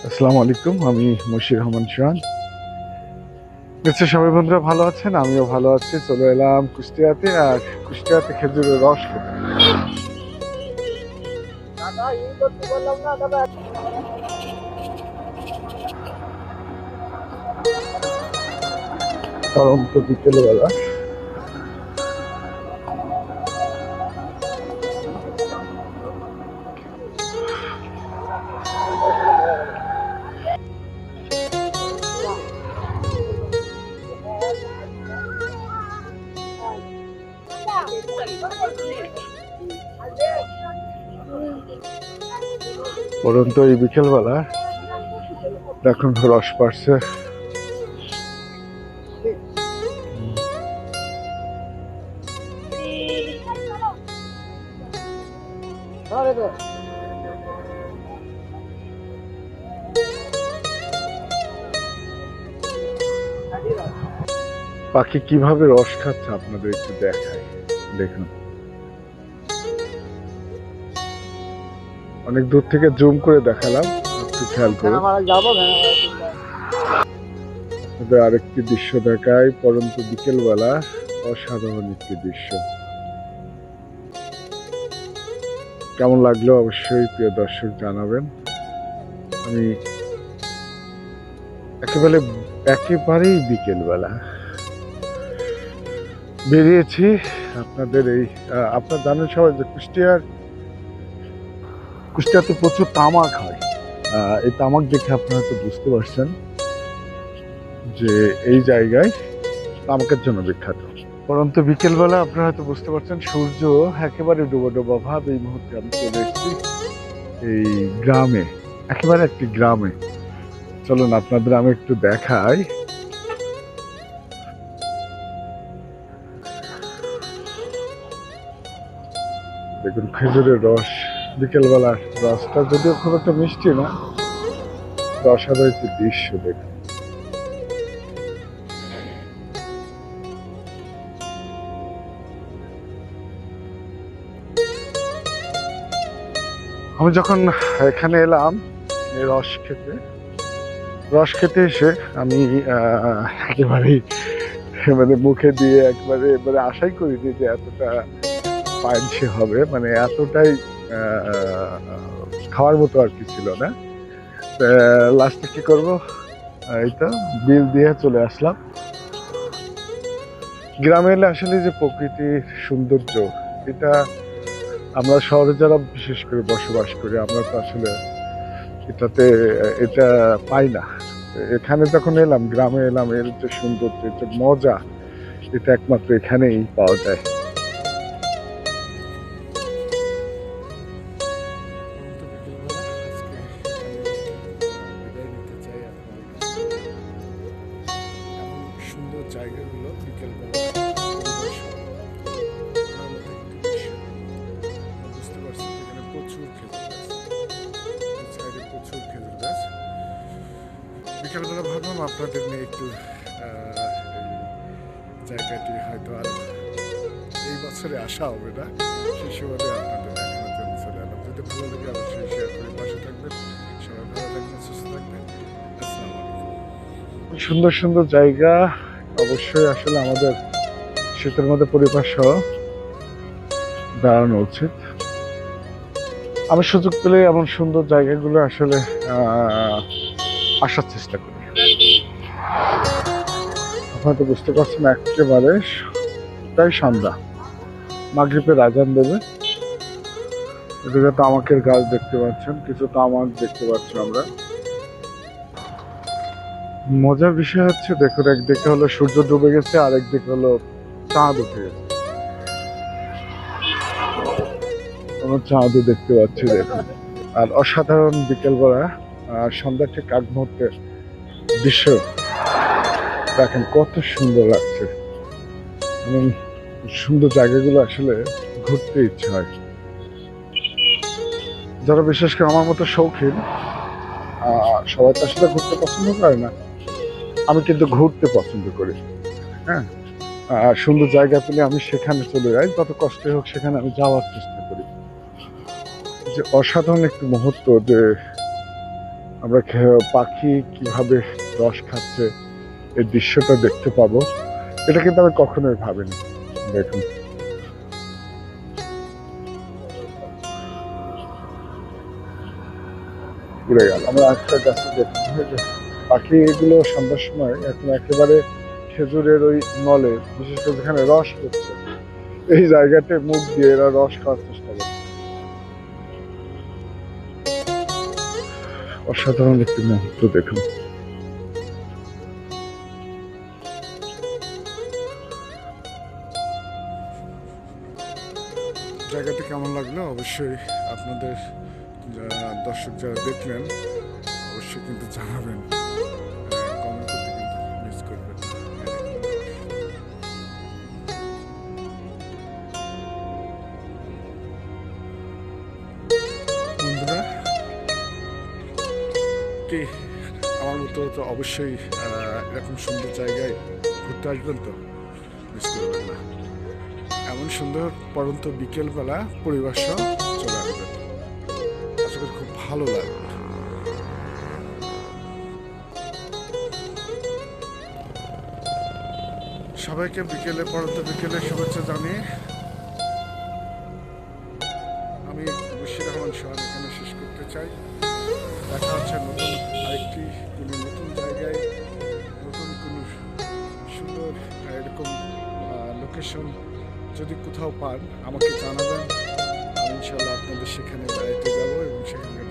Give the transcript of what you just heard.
আসসালামু আলাইকুম, আমি মশির রহমান শান। নিশ্চয় সবাই বন্ধুরা ভালো আছেন, আমিও ভালো আছি। চলে এলাম কুষ্টিয়াতে, আর কুষ্টিয়াতে খেজুরের রস খেতে। পরন্ত বিকেলবেলা পরন্ত এই বিকেলবেলা দেখুন রস পাড়ছে। পাখি কিভাবে রস খাচ্ছে আপনাদের একটু দেখায়, দেখুন। অনেক দূর থেকে জুম করে দেখালাম, একটু খেয়াল করুন। আরেকটি দৃশ্য দেখায়, পরন্ত বিকেলবেলা অসাধারণ একটি দৃশ্য। কেমন লাগলো অবশ্যই প্রিয় দর্শক জানাবেন। আমি একেবারেই বিকেলবেলা বেরিয়েছি আপনাদের এই আপনার জানেন সবাই যে কুষ্টিয়াতে প্রচুর তামাক হয়। এই তামাক দেখে আপনারা হয়তো বুঝতে পারছেন যে এই জায়গায় তামাকের জন্য বিখ্যাত। পরন্তু বিকেলবেলা আপনারা হয়তো বুঝতে পারছেন সূর্য একেবারে ডুবো ডুবো ভাব। এই মুহূর্তে আমি চলে এসেছি এই গ্রামে, একেবারে একটি গ্রামে। চলুন আপনাদের আমি একটু দেখাই। দেখুন খেজুরের রস, বিকেলবেলার রসটা যদিও খুব একটা মিষ্টি না, অসাধারণ একটি দৃশ্য দেখুন। আমি যখন এখানে এলাম এই রস খেতে এসে আমি একেবারেই মানে মুখে দিয়ে একবারে আশাই করিনি যে এতটা পাইলসে হবে, মানে এতটাই খাওয়ার মতো আর কি ছিল না। লাস্টে কি করবো, এই তো বিল দিয়ে চলে আসলাম। গ্রামে এলে আসলে যে প্রকৃতির সৌন্দর্য, এটা আমরা শহরে যারা বিশেষ করে বসবাস করি আমরা তো আসলে এটা পাই না। এখানে যখন এলাম, গ্রামে এলাম, এর যে সৌন্দর্য, যে মজা, এটা একমাত্র এখানেই পাওয়া যায়। সুন্দর জায়গাগুলো বিকেলবেলা বুঝতে পারছি এখানে প্রচুর খেজুর গাছ, সাইডে প্রচুর খেজুর গাছ। বিকেলবেলা ভাবলাম আপনাদের নিয়ে একটু এই জায়গাটি হয়তো আর এই বছরে আসা হবে না, সেই সুবাদে আপনাদের দেখানোর জন্য চলে এলাম। যদি ভালো লাগে অবশ্যই শেয়ার করে পাশে থাকবেন। সবাই ভালো থাকবেন, সুস্থ থাকবেন। আসসালামু আলাইকুম। সুন্দর সুন্দর জায়গা, অবশ্যই আসলে আমাদের শীতের মধ্যে পরিবার সহ দাঁড়ানো উচিত। আমি সুযোগ পেলে এমন সুন্দর জায়গাগুলো আসলে আসার চেষ্টা করি। আপনারা তো বুঝতে পারছেন একেবারে প্রায় সন্ধ্যা, মাগরিবের আজান দেবে। এদিকে তামাকের গাছ দেখতে পাচ্ছেন, কিছু তামাক দেখতে পাচ্ছি আমরা। মজার বিষয় হচ্ছে দেখুন, একদিকে হলো সূর্য ডুবে গেছে, আর একদিকে হলো চাঁদ উঠে গেছে। আমরা চাঁদও দেখতে পাচ্ছি দেখুন। আর অসাধারণ বিকেলবেলা সন্ধ্যা ঠিক আগ মুহূর্তের দৃশ্য দেখেন, কত সুন্দর লাগছে। এবং সুন্দর জায়গাগুলো আসলে ঘুরতে ইচ্ছে হয়। যারা বিশেষ করে আমার মতো শৌখিন, সবাই তো আসলে ঘুরতে পছন্দ করে না, আমি কিন্তু ঘুরতে পছন্দ করি। হ্যাঁ, সুন্দর জায়গা পেলে আমি সেখানে চলে যাই, যত কষ্টই হোক সেখানে আমি যাওয়ার চেষ্টা করি। যে অসাধারণ একটি মুহূর্ত, যে আমরা পাখি কিভাবে রস খাচ্ছে এই দৃশ্যটা দেখতে পাবো, এটা কিন্তু আমি কখনোই ভাবিনি। দেখুন, উড়ে গেল। আমরা একটা গাছে দেখুন, পাখি এগুলো সন্ধ্যার সময় এখন একেবারে খেজুরের ওই নলে, বিশেষ করে যেখানে রস পড়ছে এই জায়গাতে মুখ দিয়ে এরা রস খাওয়ার চেষ্টা করছে। অসাধারণ একটি মুহূর্ত দেখুন। জায়গাটি কেমন লাগলো অবশ্যই আপনাদের দর্শক যারা দেখলেন অবশ্যই কিন্তু জানাবেন, কমেন্ট করতে কিন্তু মিস করবেন না। বন্ধুরা কি আমার মতো তো অবশ্যই এরকম সুন্দর জায়গায় ঘুরতে আসবেন, তো মিস করবেন না। এমন সুন্দর পরন্ত বিকেলবেলা পরিবার সহ চলে আসবেন, আশা করি খুব ভালো লাগবে। সবাইকে পরন্ত বিকেলের শুভেচ্ছা জানিয়ে আমি বশির রহমান সোহান এখানে শেষ করতে চাই। দেখা হচ্ছে নতুন আরেকটি কোনো নতুন জায়গায়, নতুন কোনো সুন্দর এরকম লোকেশন যদি কোথাও পান আমাকে জানাবেন। আমি ইনশাল্লাহ আপনাদের সেখানে বেড়াইতে যাবো এবং সেখানে